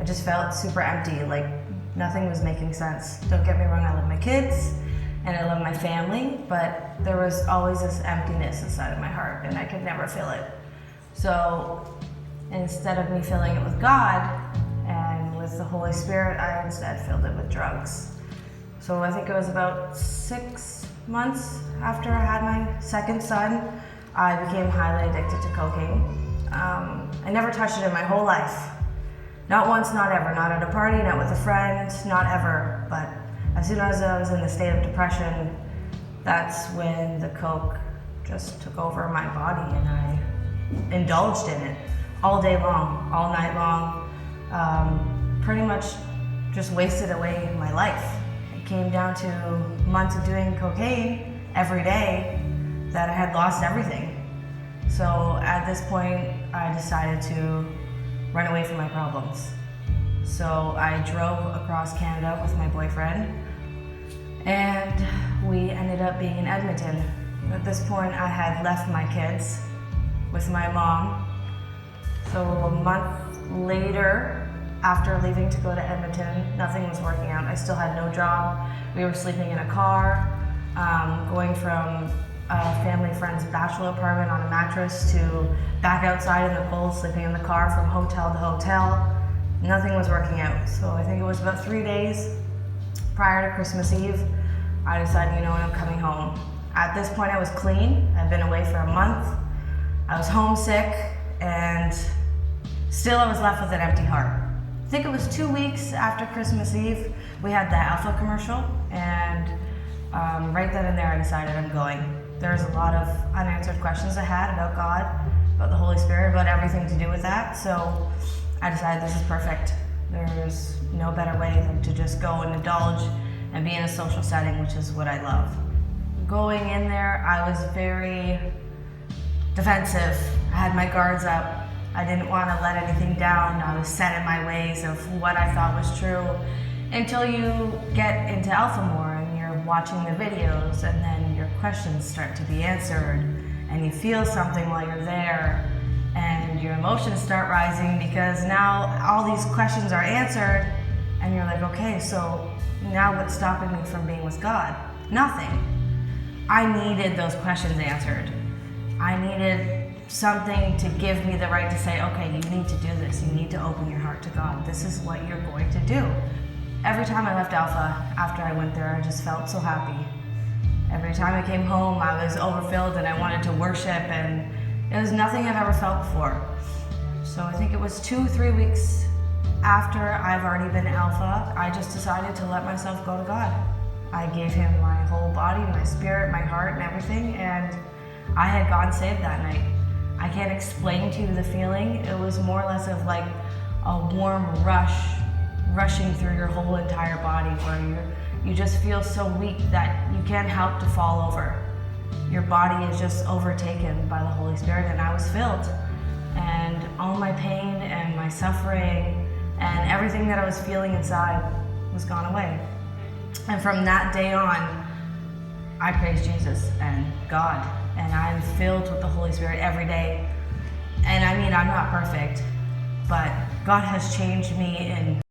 I just felt super empty, like nothing was making sense. Don't get me wrong, I love my kids and I love my family, but there was always this emptiness inside of my heart and I could never fill it. So instead of me filling it with God and with the Holy Spirit, I instead filled it with drugs. So I think it was about 6 months after I had my second son, I became highly addicted to cocaine. I never touched it in my whole life. Not once, not ever. Not at a party, not with a friend, not ever. But as soon as I was in the state of depression, that's when the coke just took over my body and I indulged in it all day long, all night long. Pretty much just wasted away my life. It came down to months of doing cocaine every day that I had lost everything. So at this point, I decided to run away from my problems. So I drove across Canada with my boyfriend and we ended up being in Edmonton. At this point, I had left my kids with my mom. So a month later, after leaving to go to Edmonton, nothing was working out. I still had no job. We were sleeping in a car, going from a family friend's bachelor apartment on a mattress to back outside in the cold, sleeping in the car from hotel to hotel. Nothing was working out. So I think it was about 3 days prior to Christmas Eve, I decided, you know what, I'm coming home. At this point I was clean. I'd been away for a month. I was homesick and still I was left with an empty heart. I think it was 2 weeks after Christmas Eve, we had the Alpha commercial and right then and there I decided I'm going. There's a lot of unanswered questions I had about God, about the Holy Spirit, about everything to do with that. So I decided this is perfect. There's no better way than to just go and indulge and be in a social setting, which is what I love. Going in there, I was very defensive. I had my guards up. I didn't want to let anything down. I was set in my ways of what I thought was true until you get into Alpha more and you're watching the videos and then your questions start to be answered and you feel something while you're there and your emotions start rising because now all these questions are answered and you're like, okay, so now what's stopping me from being with God? Nothing. I needed those questions answered. I needed something to give me the right to say, okay, you need to do this. You need to open your heart to God. This is what you're going to do. Every time I left Alpha, after I went there, I just felt so happy. Every time I came home, I was overfilled and I wanted to worship and it was nothing I've ever felt before. So I think it was 2-3 weeks after I've already been Alpha, I just decided to let myself go to God. I gave him my whole body, my spirit, my heart and everything, and I had gotten saved that night. I can't explain to you the feeling. It was more or less of like a warm rushing through your whole entire body where you just feel so weak that you can't help to fall over. Your body is just overtaken by the Holy Spirit and I was filled. And all my pain and my suffering and everything that I was feeling inside was gone away. And from that day on, I praise Jesus and God. And I'm filled with the Holy Spirit every day. And I mean, I'm not perfect, but God has changed me in